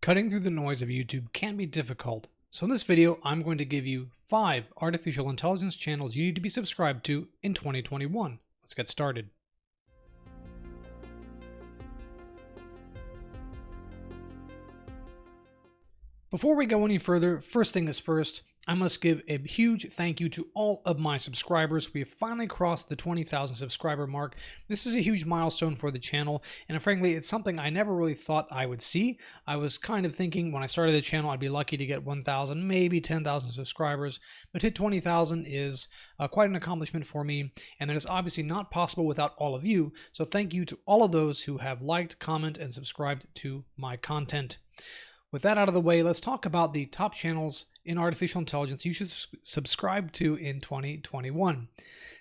Cutting through the noise of YouTube can be difficult, so in this video I'm going to give you 5 artificial intelligence channels you need to be subscribed to in 2021. Let's get started. Before we go any further, first thing is first, I must give a huge thank you to all of my subscribers. We have finally crossed the 20,000 subscriber mark. This is a huge milestone for the channel, and frankly, it's something I never really thought I would see. I was kind of thinking when I started the channel, I'd be lucky to get 1,000, maybe 10,000 subscribers, but hit 20,000 is quite an accomplishment for me, and that is obviously not possible without all of you, so thank you to all of those who have liked, commented, and subscribed to my content. With that out of the way, let's talk about the top channels in artificial intelligence you should subscribe to in 2021.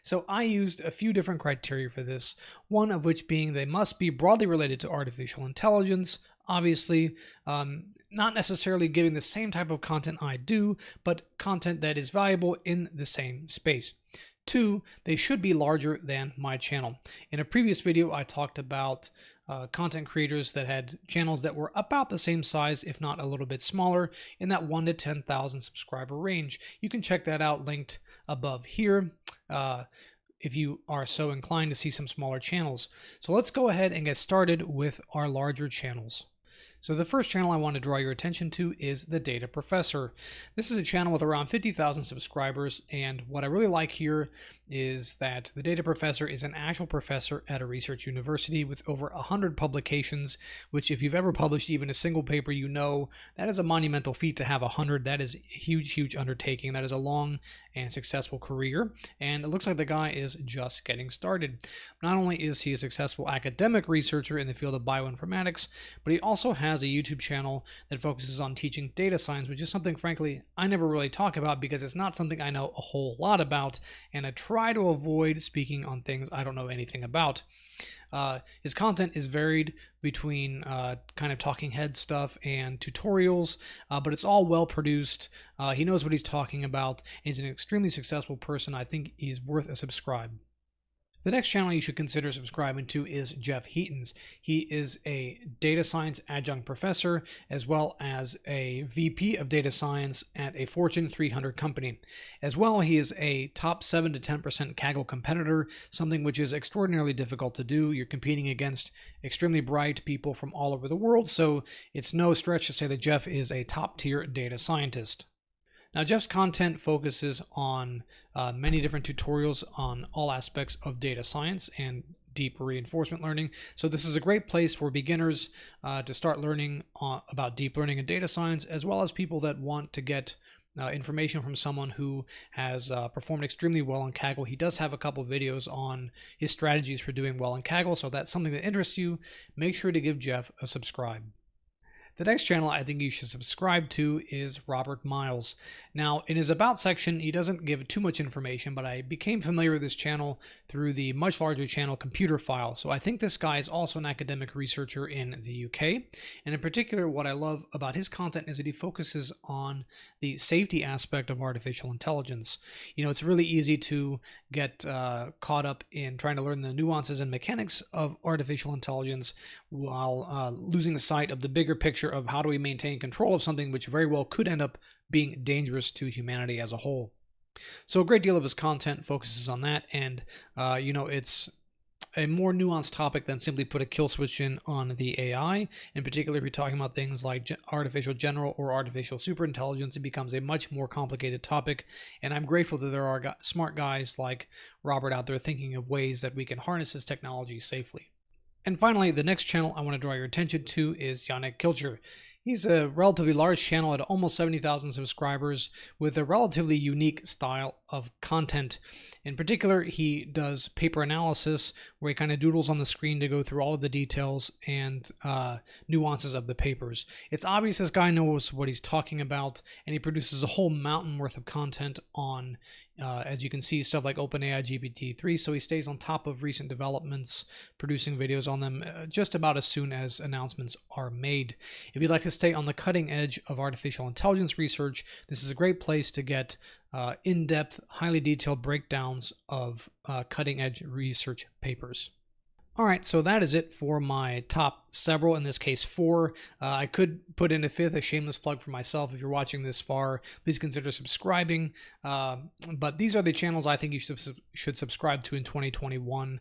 So I used a few different criteria for this, one of which being they must be broadly related to artificial intelligence, obviously not necessarily giving the same type of content I do, but content that is valuable in the same space. 2, they should be larger than my channel. In a previous video, I talked about content creators that had channels that were about the same size, if not a little bit smaller, in that 1 to 10,000 subscriber range. You can check that out linked above here if you are so inclined to see some smaller channels. So let's go ahead and get started with our larger channels. So the first channel I want to draw your attention to is The Data Professor. This is a channel with around 50,000 subscribers, and what I really like here is that The Data Professor is an actual professor at a research university with over 100 publications, which if you've ever published even a single paper, you know that is a monumental feat to have 100. That is a huge, huge undertaking. That is a long and successful career, and it looks like the guy is just getting started. Not only is he a successful academic researcher in the field of bioinformatics, but he also has a YouTube channel that focuses on teaching data science, which is something, frankly, I never really talk about because it's not something I know a whole lot about, and I try to avoid speaking on things I don't know anything about. His content is varied between kind of talking head stuff and tutorials, but it's all well produced. He knows what he's talking about, and he's an extremely successful person. I think he's worth a subscribe. The next channel you should consider subscribing to is Jeff Heaton's. He is a data science adjunct professor as well as a VP of data science at a Fortune 300 company. As well, he is a top 7 to 10% Kaggle competitor, something which is extraordinarily difficult to do. You're competing against extremely bright people from all over the world, so it's no stretch to say that Jeff is a top-tier data scientist. Now, Jeff's content focuses on many different tutorials on all aspects of data science and deep reinforcement learning. So this is a great place for beginners to start learning about deep learning and data science, as well as people that want to get information from someone who has performed extremely well on Kaggle. He does have a couple videos on his strategies for doing well in Kaggle, so if that's something that interests you, make sure to give Jeff a subscribe. The next channel I think you should subscribe to is Robert Miles. Now, in his About section, he doesn't give too much information, but I became familiar with this channel through the much larger channel Computer File. So I think this guy is also an academic researcher in the UK. And in particular, what I love about his content is that he focuses on the safety aspect of artificial intelligence. You know, it's really easy to get caught up in trying to learn the nuances and mechanics of artificial intelligence while losing the sight of the bigger picture of how do we maintain control of something which very well could end up being dangerous to humanity as a whole. So a great deal of his content focuses on that, and you know, it's a more nuanced topic than simply put a kill switch in on the AI. In particular, if you're talking about things like artificial general or artificial superintelligence, it becomes a much more complicated topic, and I'm grateful that there are smart guys like Robert out there thinking of ways that we can harness this technology safely. And finally, the next channel I want to draw your attention to is Yannic Kilcher. He's a relatively large channel at almost 70,000 subscribers with a relatively unique style of content. In particular, he does paper analysis where he kind of doodles on the screen to go through all of the details and nuances of the papers. It's obvious this guy knows what he's talking about, and he produces a whole mountain worth of content on, as you can see, stuff like OpenAI GPT-3, so he stays on top of recent developments, producing videos on them just about as soon as announcements are made. If you'd like to stay on the cutting edge of artificial intelligence research, this is a great place to get in-depth, highly detailed breakdowns of cutting-edge research papers. All right, so that is it for my top several, in this case 4. I could put in a 5th, a shameless plug for myself. If you're watching this far, please consider subscribing. But these are the channels I think you should subscribe to in 2021.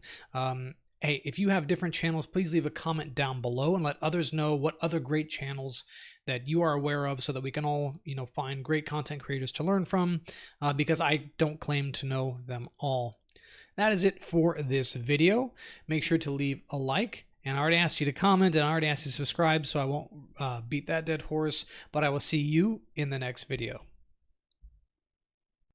Hey, if you have different channels, please leave a comment down below and let others know what other great channels that you are aware of, so that we can all, find great content creators to learn from, because I don't claim to know them all. That is it for this video. Make sure to leave a like, and I already asked you to comment, and I already asked you to subscribe, so I won't beat that dead horse, but I will see you in the next video.